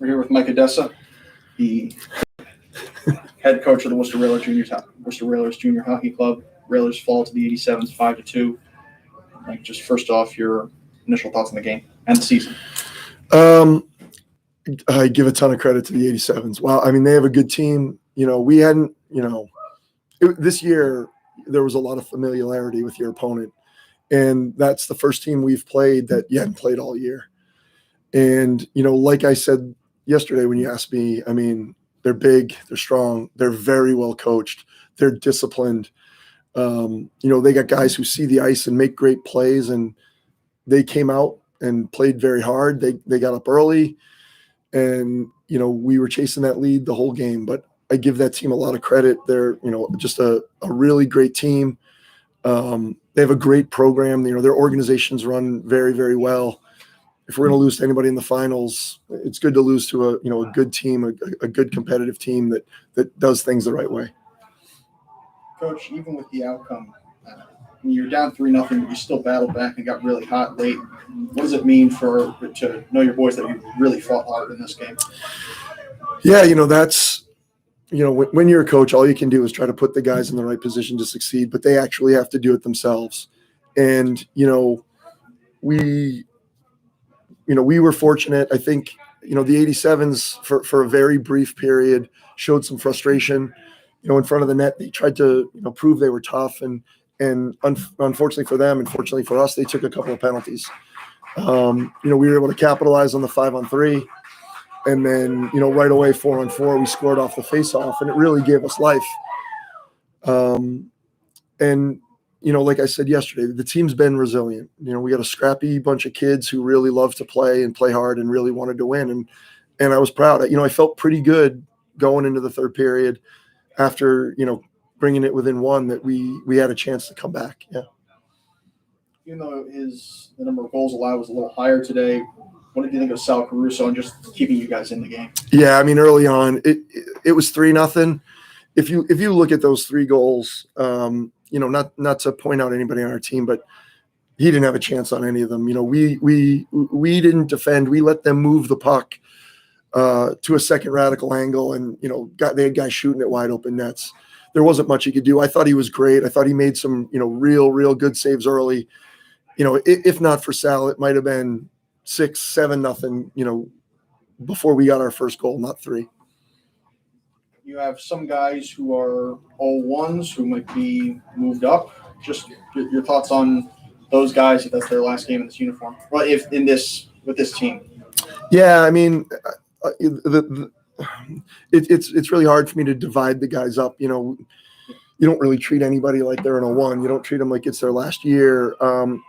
We're here with Mike Odessa, the head coach of the Worcester Railers Junior Hockey Club. Railers fall to the 87's 5-2. Like, just first off, your initial thoughts on the game and the season. I give a ton of credit to the 87's. Wow, I mean, they have a good team. We hadn't, this year there was a lot of familiarity with your opponent, and that's the first team we've played that you hadn't played all year. And like I said yesterday when you asked me, I mean, they're big, they're strong, they're very well coached, they're disciplined. They got guys who see the ice and make great plays, and they came out and played very hard. They got up early, and we were chasing that lead the whole game. But I give that team a lot of credit. They're just a really great team. They have a great program. Their organizations run very, very well. If we're going to lose to anybody in the finals, it's good to lose to a good team, a good competitive team that does things the right way. Coach, even with the outcome, when you're down 3-0, but you still battled back and got really hot late. What does it mean to know your boys that you really fought hard in this game? Yeah, that's when you're a coach, all you can do is try to put the guys in the right position to succeed, but they actually have to do it themselves. And we were fortunate. I think the 87's for a very brief period showed some frustration. In front of the net, they tried to prove they were tough, and unfortunately for them, and fortunately for us, they took a couple of penalties. We were able to capitalize on the 5-on-3, and then right away 4-on-4 we scored off the faceoff, and it really gave us life. And like I said yesterday, the team's been resilient. We got a scrappy bunch of kids who really love to play and play hard and really wanted to win, and I was proud. I felt pretty good going into the third period after bringing it within one, that we had a chance to come back. Yeah. Even though the number of goals allowed was a little higher today, what did you think of Sal Caruso and just keeping you guys in the game? Yeah, I mean, early on it was 3-0. If you look at those 3 goals, not to point out anybody on our team, but he didn't have a chance on any of them. We didn't defend. We let them move the puck to a second radical angle, and they had guys shooting at wide open nets. There wasn't much he could do. I thought he was great. I thought he made some real good saves early. If not for Sal, it might have been 6-7-0. Before we got our first goal, not 3. You have some guys who are 0-1s who might be moved up. Just your thoughts on those guys if that's their last game in this uniform. Well, with this team. Yeah, I mean, it's really hard for me to divide the guys up. You don't really treat anybody like they're an 0-1. You don't treat them like it's their last year.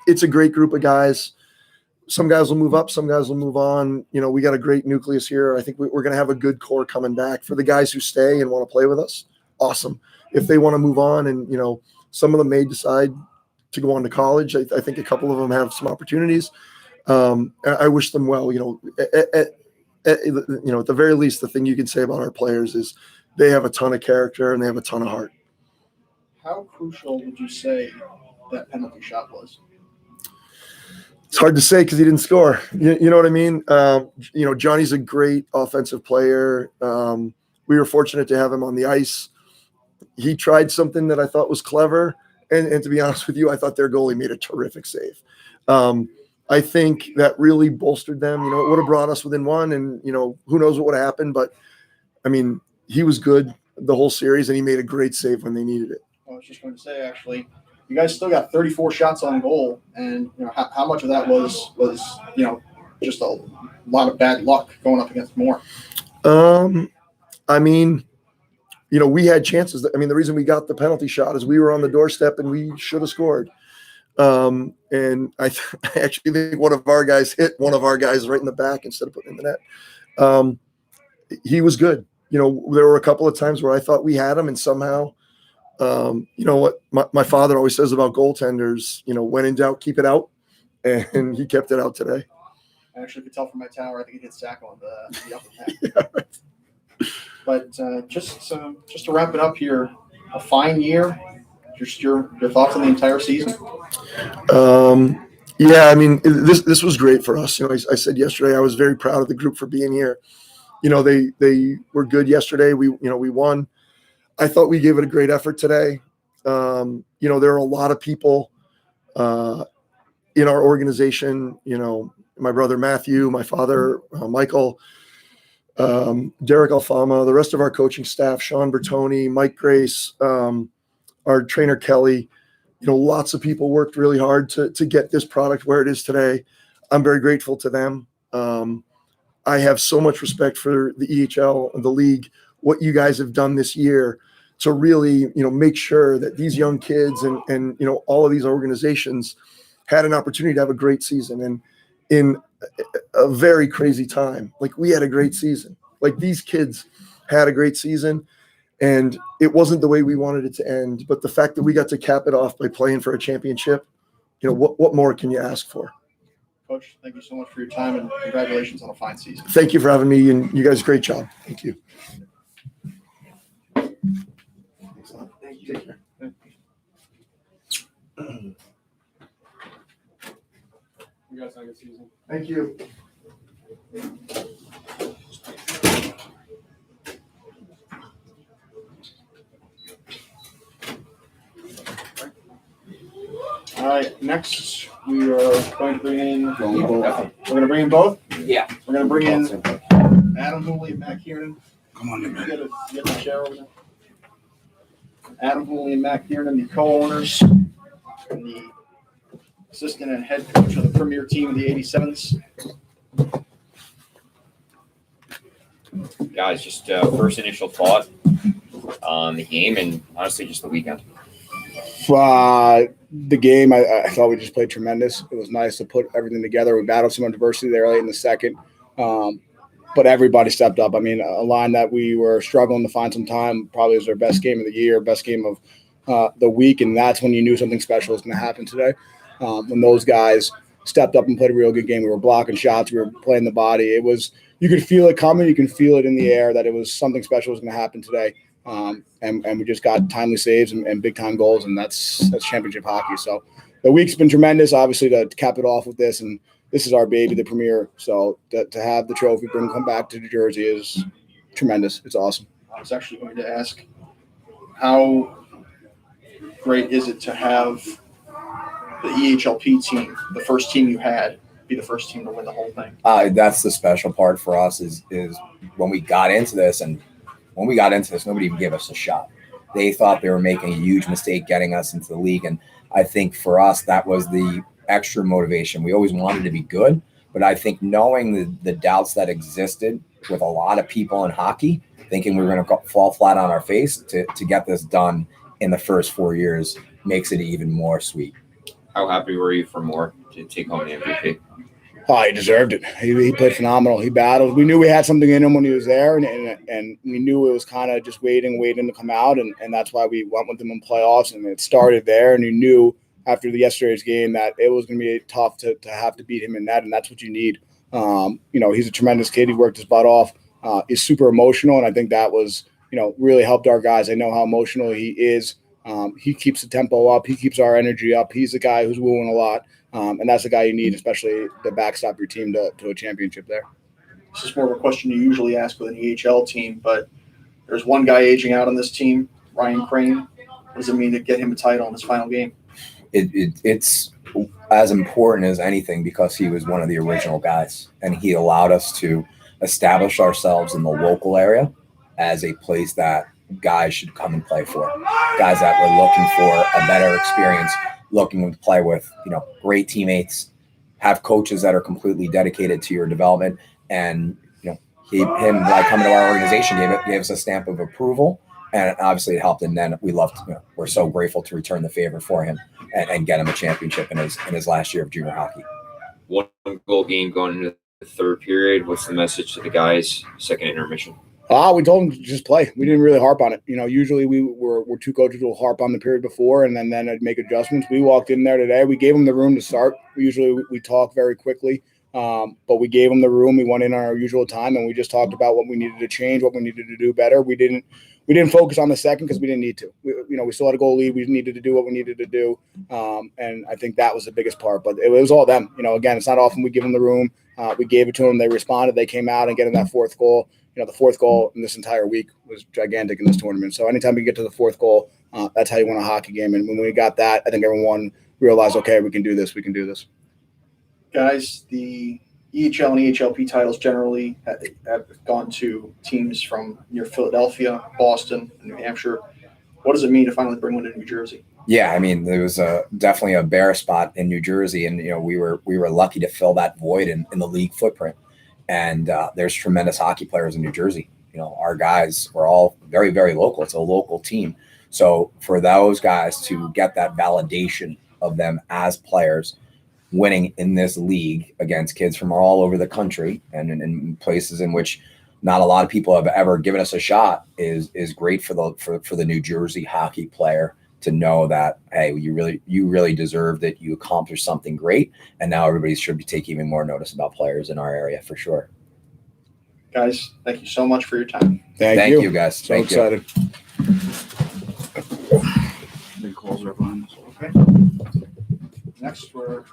It's a great group of guys. Some guys will move up, some guys will move on. We got a great nucleus here. I think we're going to have a good core coming back. For the guys who stay and want to play with us, awesome. If they want to move on, and some of them may decide to go on to college. I think a couple of them have some opportunities. I wish them well. At the very least, the thing you can say about our players is they have a ton of character and they have a ton of heart. How crucial would you say that penalty shot was? It's hard to say because he didn't score. You know what I mean? Johnny's a great offensive player. We were fortunate to have him on the ice. He tried something that I thought was clever. And to be honest with you, I thought their goalie made a terrific save. I think that really bolstered them. It would have brought us within one, and, who knows what would have happened. But, I mean, he was good the whole series, and he made a great save when they needed it. I was just going to say, actually, you guys still got 34 shots on goal, and how much of that was just a lot of bad luck going up against more? I mean, we had chances. I mean, the reason we got the penalty shot is we were on the doorstep and we should have scored. And I actually think one of our guys hit one of our guys right in the back instead of putting in the net. He was good. There were a couple of times where I thought we had him, and somehow, what my father always says about goaltenders, when in doubt, keep it out. And he kept it out today. I actually could tell from my tower, I think he hit Sack on the upper pack. Yeah, right. But just to wrap it up here, a fine year. Just your thoughts on the entire season? Yeah, I mean, this was great for us. I said yesterday I was very proud of the group for being here. they were good yesterday. We won. I thought we gave it a great effort today. There are a lot of people in our organization, my brother Matthew, my father Michael, Derek Alfama, the rest of our coaching staff, Sean Bertoni, Mike Grace, our trainer Kelly. Lots of people worked really hard to get this product where it is today. I'm very grateful to them. I have so much respect for the EHL and the league, what you guys have done this year to really, make sure that these young kids and all of these organizations had an opportunity to have a great season. And in a very crazy time, like we had a great season, like these kids had a great season, and it wasn't the way we wanted it to end. But the fact that we got to cap it off by playing for a championship, what more can you ask for? Coach, thank you so much for your time, and congratulations on a fine season. Thank you for having me, and you guys, great job. Thank you. Thank you. Take care. You guys have a good season. Thank you. All right, next we are going to bring in. We're going to bring in both. Yeah. We're going to bring in Adam Hooley and Matt Kiernan. Come on in, man. Get the chair over there. Adam Hooley and Matt Kiernan, the co-owners and the assistant and head coach of the premier team of the 87's. Guys, just first initial thought on the game and honestly just the weekend. The game, I thought we just played tremendous. It was nice to put everything together. We battled some adversity there late in the second, but everybody stepped up. I mean, a line that we were struggling to find some time probably was our best game of the year, best game of the week, and that's when you knew something special was going to happen today. When those guys stepped up and played a real good game, we were blocking shots, we were playing the body. It was, you could feel it coming, you can feel it in the air that it was something special was going to happen today. And we just got timely saves and big time goals, and that's championship hockey. So the week's been tremendous, obviously, to cap it off with this, and this is our baby, the premier. So to have the trophy come back to New Jersey is tremendous. It's awesome. I was actually going to ask, how great is it to have the EHLP team, the first team you had, be the first team to win the whole thing? That's the special part for us is when we got into this, and when we got into this, nobody even gave us a shot. They thought they were making a huge mistake getting us into the league. And I think for us, that was the extra motivation. We always wanted to be good, but I think knowing the doubts that existed with a lot of people in hockey, thinking we were going to fall flat on our face to get this done in the first 4 years makes it even more sweet. How happy were you for Moore to take home the MVP? Oh, he deserved it. He played phenomenal. He battled. We knew we had something in him when he was there, and we knew it was kind of just waiting to come out, and that's why we went with him in playoffs, and it started there, and you knew after yesterday's game that it was going to be tough to have to beat him in that, and that's what you need. He's a tremendous kid. He worked his butt off. He's super emotional, and I think that was, really helped our guys. I know how emotional he is. He keeps the tempo up. He keeps our energy up. He's the guy who's wooing a lot. And that's the guy you need, especially to backstop your team to a championship there. This is more of a question you usually ask with an EHL team, but there's one guy aging out on this team, Ryan Crane. What does it mean to get him a title in his final game? It's as important as anything because he was one of the original guys, and he allowed us to establish ourselves in the local area as a place that guys should come and play for. Guys that were looking for a better experience, looking to play with, great teammates, have coaches that are completely dedicated to your development. And, him by coming to our organization gave us a stamp of approval, and obviously it helped. And then we're so grateful to return the favor for him and get him a championship in his last year of junior hockey. 1 goal game going into the third period. What's the message to the guys? Second intermission. We told them to just play. We didn't really harp on it. Usually we're two coaches will harp on the period before and then I'd make adjustments. We walked in there today. We gave them the room to start. We talk very quickly, but we gave them the room. We went in on our usual time and we just talked about what we needed to change, what we needed to do better. We didn't focus on the second because we didn't need to. We still had a goal lead. We needed to do what we needed to do, and I think that was the biggest part. But it was all them. Again, it's not often we give them the room. We gave it to them. They responded. They came out and getting that fourth goal. the fourth goal in this entire week was gigantic in this tournament. So anytime we get to the fourth goal, that's how you win a hockey game. And when we got that, I think everyone realized, okay, we can do this. We can do this. Guys, the EHL and EHLP titles generally have gone to teams from near Philadelphia, Boston, and New Hampshire. What does it mean to finally bring one to New Jersey? Yeah, I mean, there was definitely a bare spot in New Jersey, and we were lucky to fill that void in the league footprint. And there's tremendous hockey players in New Jersey. Our guys were all very, very local. It's a local team. So for those guys to get that validation of them as players, winning in this league against kids from all over the country and in places in which not a lot of people have ever given us a shot is great for the New Jersey hockey player to know that, hey, you really deserved it. You accomplished something great, and now everybody should be taking even more notice about players in our area for sure. Guys, thank you so much for your time. Thank you. Guys. So Thank you. excited. Okay. Next, we're